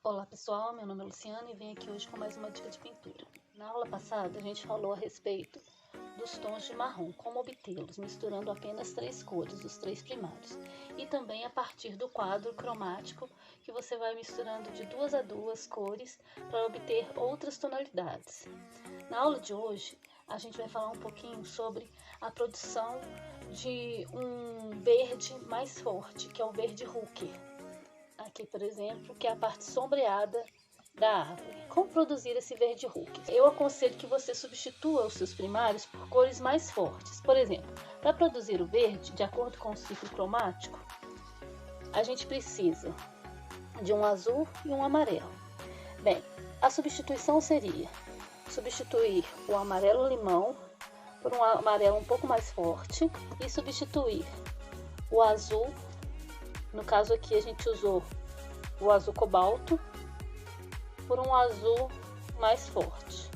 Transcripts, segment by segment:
Olá pessoal, meu nome é Luciana e venho aqui hoje com mais uma dica de pintura. Na aula passada a gente falou a respeito dos tons de marrom, como obtê-los, misturando apenas 3 cores, os 3 primários. E também a partir do quadro cromático, que você vai misturando de 2 a 2 cores para obter outras tonalidades. Na aula de hoje a gente vai falar um pouquinho sobre a produção de um verde mais forte, que é o verde Hooker. Aqui, por exemplo, que é a parte sombreada da árvore. Como produzir esse verde Hooker? Eu aconselho que você substitua os seus primários por cores mais fortes. Por exemplo, para produzir o verde, de acordo com o ciclo cromático, a gente precisa de um azul e um amarelo. Bem, a substituição seria substituir o amarelo limão por um amarelo um pouco mais forte e substituir o azul. No caso aqui a gente usou o azul cobalto por um azul mais forte.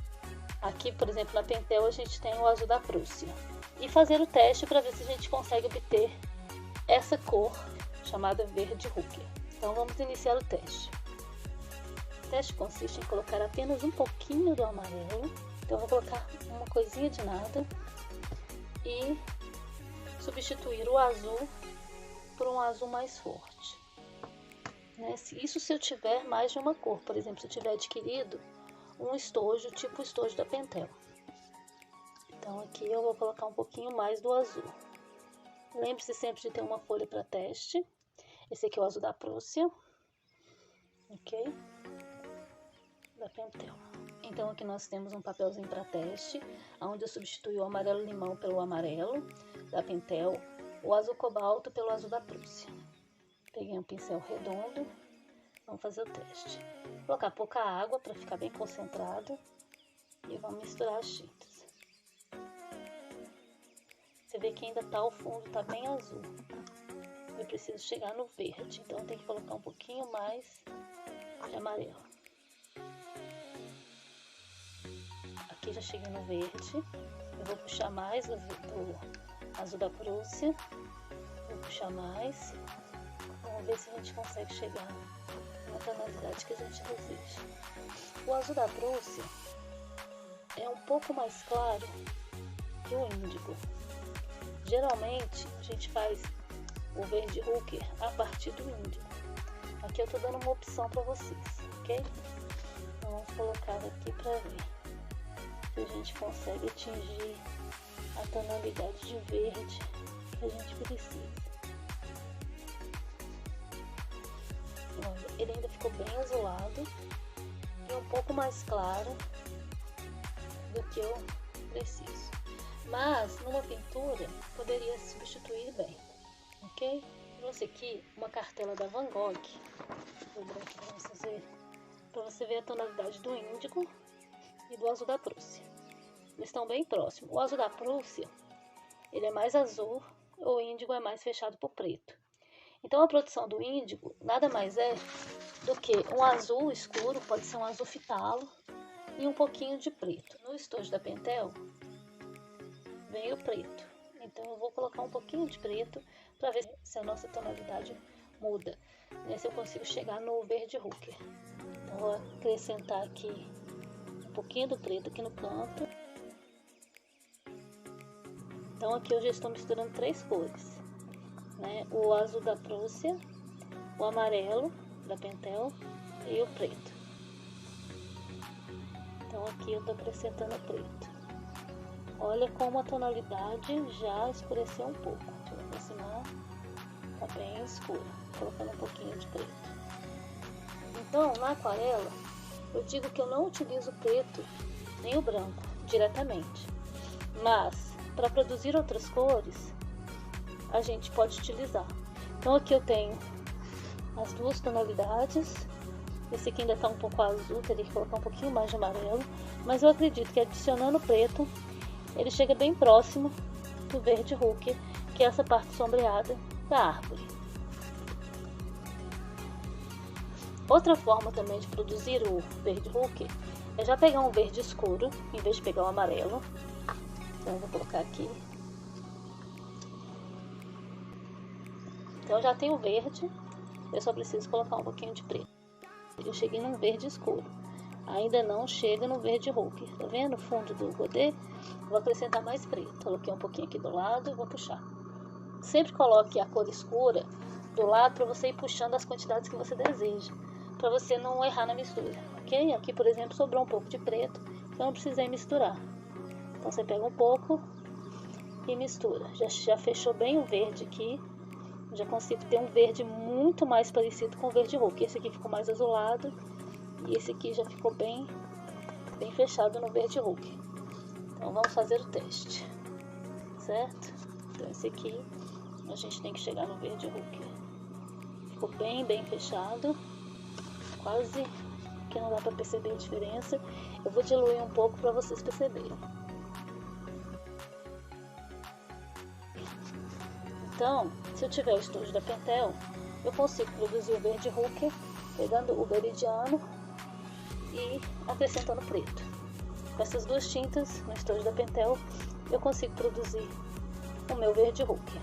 Aqui, por exemplo, na Pentel a gente tem o azul da Prússia. E fazer o teste para ver se a gente consegue obter essa cor chamada verde Hooker. Então vamos iniciar o teste. O teste consiste em colocar apenas um pouquinho do amarelo. Então eu vou colocar uma coisinha de nada e substituir o azul por um azul mais forte. Isso se eu tiver mais de uma cor, por exemplo, se eu tiver adquirido um estojo, tipo o estojo da Pentel. Então aqui eu vou colocar um pouquinho mais do azul. Lembre-se sempre de ter uma folha para teste. Esse aqui é o azul da Prússia, ok? Da Pentel. Então aqui nós temos um papelzinho para teste, onde eu substituí o amarelo limão pelo amarelo da Pentel, o azul cobalto pelo azul da Prússia. Peguei um pincel redondo, vamos fazer o teste. Vou colocar pouca água para ficar bem concentrado e vamos misturar as tintas. Você vê que ainda tá o fundo, tá bem azul. Eu preciso chegar no verde, então tem que colocar um pouquinho mais de amarelo. Aqui já cheguei no verde, eu vou puxar mais do azul da Prússia, vou puxar mais. Vamos ver se a gente consegue chegar na tonalidade que a gente deseja. O azul da Prússia é um pouco mais claro que o índigo. Geralmente a gente faz o verde Hooker a partir do índigo. Aqui eu estou dando uma opção para vocês, ok? Então vamos colocar aqui para ver se a gente consegue atingir a tonalidade de verde que a gente precisa. Ele ainda ficou bem azulado e um pouco mais claro do que eu preciso. Mas numa pintura poderia substituir bem, ok? Trouxe aqui uma cartela da Van Gogh, vou abrir aqui para você ver a tonalidade do índigo e do azul da Prússia. Eles estão bem próximos. O azul da Prússia ele é mais azul, o índigo é mais fechado por preto. Então a produção do índigo nada mais é do que um azul escuro, pode ser um azul fitalo, e um pouquinho de preto. No estojo da Pentel vem o preto, então eu vou colocar um pouquinho de preto para ver se a nossa tonalidade muda, se eu consigo chegar no verde Hooker. Então vou acrescentar aqui um pouquinho do preto aqui no canto. Então aqui eu já estou misturando 3 cores. O azul da Prússia, o amarelo da Pentel e o preto. Então aqui eu estou acrescentando o preto. Olha como a tonalidade já escureceu um pouco. Deixa eu aproximar, tá bem escuro, colocando um pouquinho de preto. Então na aquarela eu digo que eu não utilizo o preto nem o branco diretamente, mas para produzir outras cores a gente pode utilizar. Então aqui eu tenho as 2 tonalidades. Esse aqui ainda está um pouco azul, teria que colocar um pouquinho mais de amarelo, mas eu acredito que adicionando preto ele chega bem próximo do verde Hooker, que é essa parte sombreada da árvore. Outra forma também de produzir o verde Hooker é já pegar um verde escuro em vez de pegar o amarelo. Então eu vou colocar aqui. Então já tenho o verde, eu só preciso colocar um pouquinho de preto. Eu cheguei num verde escuro. Ainda não chega no verde Hulk. Tá vendo o fundo do godê? Vou acrescentar mais preto. Coloquei um pouquinho aqui do lado e vou puxar. Sempre coloque a cor escura do lado para você ir puxando as quantidades que você deseja, para você não errar na mistura, ok? Aqui, por exemplo, sobrou um pouco de preto, então não precisei misturar. Então você pega um pouco e mistura. Já fechou bem o verde aqui. Já consigo ter um verde muito mais parecido com o verde Hulk. Esse aqui ficou mais azulado e esse aqui já ficou bem fechado no verde Hulk. Então vamos fazer o teste, certo? Então esse aqui a gente tem que chegar no verde Hulk. Ficou bem fechado, quase que não dá para perceber a diferença. Eu vou diluir um pouco para vocês perceberem. Então, se eu tiver o estojo da Pentel, eu consigo produzir o verde Hulk pegando o veridiano e acrescentando preto. Com essas duas tintas no estojo da Pentel, eu consigo produzir o meu verde Hulk.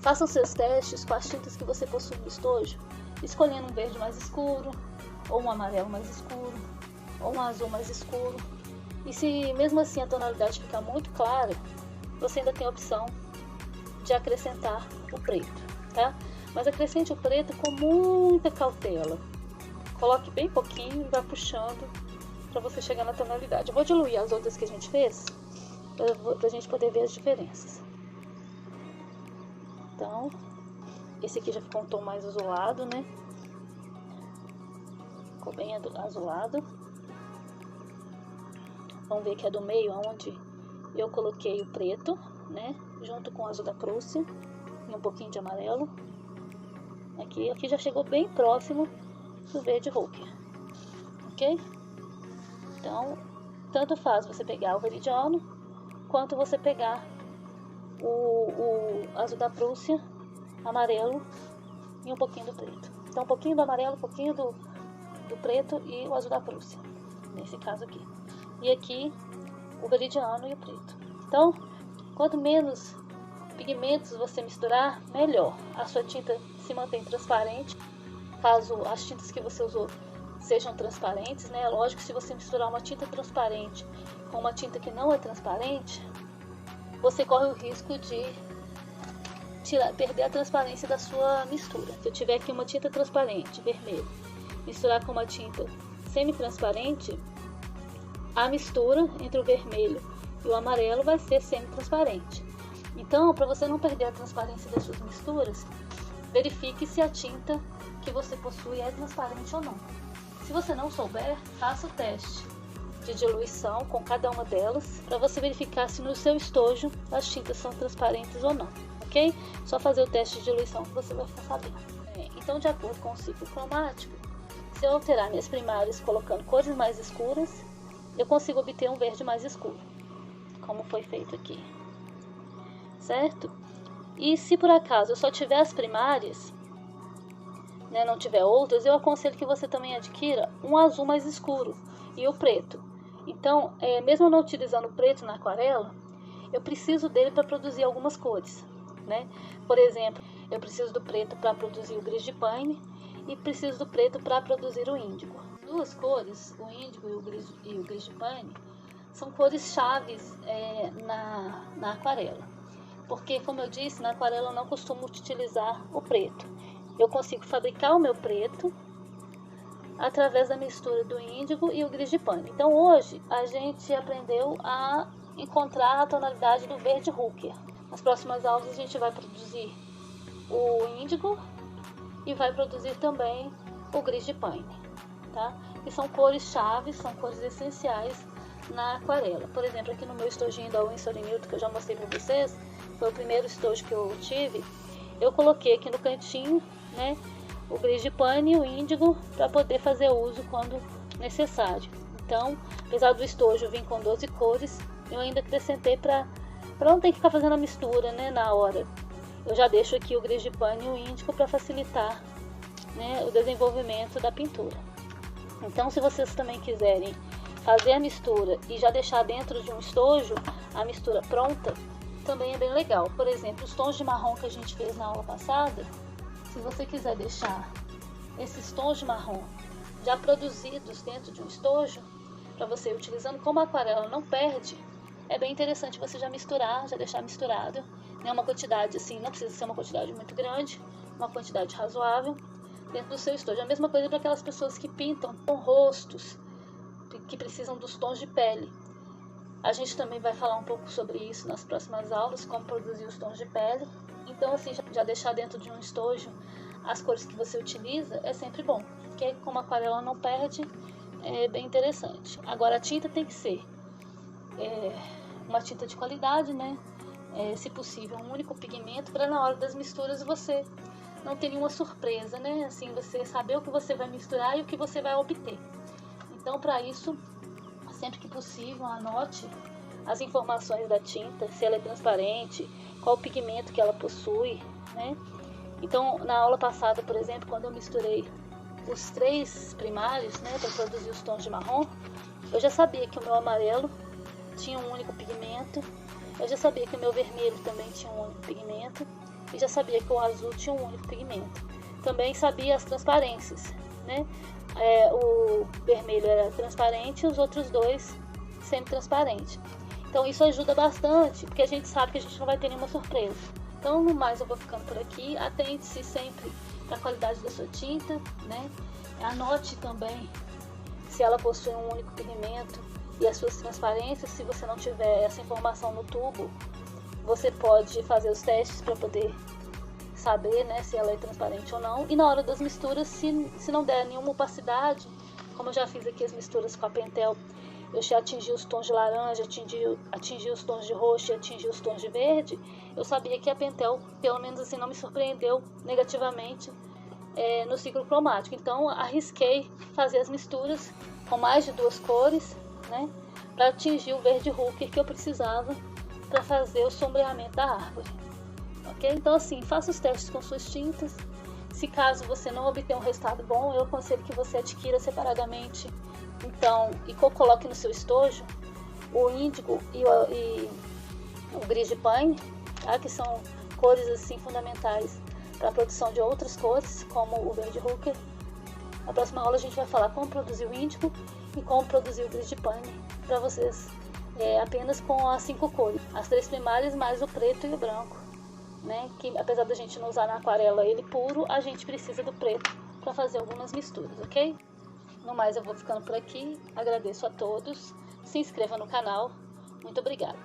Façam seus testes com as tintas que você possui no estojo, escolhendo um verde mais escuro, ou um amarelo mais escuro, ou um azul mais escuro. E se mesmo assim a tonalidade ficar muito clara, você ainda tem a opção de acrescentar o preto, tá? Mas acrescente o preto com muita cautela. Coloque bem pouquinho e vá puxando para você chegar na tonalidade. Eu vou diluir as outras que a gente fez, para a gente poder ver as diferenças. Então, esse aqui já ficou um tom mais azulado, né? Ficou bem azulado. Vamos ver que é do meio, onde eu coloquei o preto, né? Junto com o azul da Prússia e um pouquinho de amarelo. Aqui já chegou bem próximo do verde Hulk, ok? Então, tanto faz você pegar o veridiano, quanto você pegar o azul da Prússia, amarelo e um pouquinho do preto. Então, um pouquinho do amarelo, um pouquinho do preto e o azul da Prússia, nesse caso aqui. E aqui, o veridiano e o preto. Então, quanto menos pigmentos você misturar, melhor. A sua tinta se mantém transparente, caso as tintas que você usou sejam transparentes, né? Lógico que se você misturar uma tinta transparente com uma tinta que não é transparente, você corre o risco de perder a transparência da sua mistura. Se eu tiver aqui uma tinta transparente, vermelho, misturar com uma tinta semi-transparente, a mistura entre o vermelho e o amarelo vai ser semi-transparente. Então, para você não perder a transparência das suas misturas, verifique se a tinta que você possui é transparente ou não. Se você não souber, faça o teste de diluição com cada uma delas, para você verificar se no seu estojo as tintas são transparentes ou não, ok? Só fazer o teste de diluição que você vai ficar sabendo. Então, de acordo com o ciclo cromático, se eu alterar minhas primárias colocando cores mais escuras, eu consigo obter um verde mais escuro, como foi feito aqui, certo? E se por acaso eu só tiver as primárias, né, não tiver outras, eu aconselho que você também adquira um azul mais escuro e o preto. Então, mesmo não utilizando o preto na aquarela, eu preciso dele para produzir algumas cores, né? Por exemplo, eu preciso do preto para produzir o gris de paine e preciso do preto para produzir o índigo. Duas cores, o índigo e o gris de paine, são cores chaves na aquarela. Porque, como eu disse, na aquarela eu não costumo utilizar o preto. Eu consigo fabricar o meu preto através da mistura do índigo e o gris de paine. Então, hoje, a gente aprendeu a encontrar a tonalidade do verde Hulk. Nas próximas aulas, a gente vai produzir o índigo e vai produzir também o gris de paine, tá? Que são cores chaves, são cores essenciais na aquarela. Por exemplo, aqui no meu estojinho da Winsor & Newton, que eu já mostrei para vocês, foi o primeiro estojo que eu tive, eu coloquei aqui no cantinho, né, o gris de paine e o índigo para poder fazer uso quando necessário. Então, apesar do estojo vir com 12 cores, eu ainda acrescentei para não ter que ficar fazendo a mistura, né, na hora. Eu já deixo aqui o gris de paine e o índigo para facilitar, né, o desenvolvimento da pintura. Então, se vocês também quiserem fazer a mistura e já deixar dentro de um estojo a mistura pronta, também é bem legal. Por exemplo, os tons de marrom que a gente fez na aula passada, se você quiser deixar esses tons de marrom já produzidos dentro de um estojo, para você ir utilizando. Como a aquarela não perde, é bem interessante você já misturar, já deixar misturado, né? Uma quantidade assim, não precisa ser uma quantidade muito grande, uma quantidade razoável dentro do seu estojo. A mesma coisa para aquelas pessoas que pintam com rostos, que precisam dos tons de pele. A gente também vai falar um pouco sobre isso nas próximas aulas, como produzir os tons de pele. Então, assim, já deixar dentro de um estojo as cores que você utiliza é sempre bom, porque como a aquarela não perde, é bem interessante. Agora, a tinta tem que ser uma tinta de qualidade, né? Se possível, um único pigmento, para na hora das misturas você não ter nenhuma surpresa, né? Assim, você saber o que você vai misturar e o que você vai obter. Então, para isso, sempre que possível, anote as informações da tinta, se ela é transparente, qual o pigmento que ela possui, né? Então, na aula passada, por exemplo, quando eu misturei os 3 primários, né, para produzir os tons de marrom, eu já sabia que o meu amarelo tinha um único pigmento, eu já sabia que o meu vermelho também tinha um único pigmento, e já sabia que o azul tinha um único pigmento. Também sabia as transparências, né? O vermelho era transparente e os outros 2 semi-transparente. Então isso ajuda bastante, porque a gente sabe que a gente não vai ter nenhuma surpresa. Então, no mais, eu vou ficando por aqui. Atente-se sempre para a qualidade da sua tinta, né? Anote também se ela possui um único pigmento e as suas transparências. Se você não tiver essa informação no tubo, você pode fazer os testes para poder saber, né, se ela é transparente ou não. E na hora das misturas, se não der nenhuma opacidade, como eu já fiz aqui as misturas com a Pentel, eu já atingi os tons de laranja, atingi os tons de roxo e atingi os tons de verde, eu sabia que a Pentel, pelo menos assim, não me surpreendeu negativamente no ciclo cromático. Então, arrisquei fazer as misturas com mais de 2 cores, né, para atingir o verde Hooker que eu precisava para fazer o sombreamento da árvore. Ok? Então, assim, faça os testes com suas tintas. Se caso você não obter um resultado bom, eu aconselho que você adquira separadamente, então, e coloque no seu estojo o índigo e o gris de pagne, tá? Que são cores assim fundamentais para a produção de outras cores, como o verde Hooker. Na próxima aula a gente vai falar como produzir o índigo e como produzir o gris de pagne para vocês, apenas com as 5 cores, as 3 primárias mais o preto e o branco, né? Que apesar da gente não usar na aquarela ele puro, a gente precisa do preto para fazer algumas misturas, ok? No mais, eu vou ficando por aqui. Agradeço a todos. Se inscreva no canal. Muito obrigada.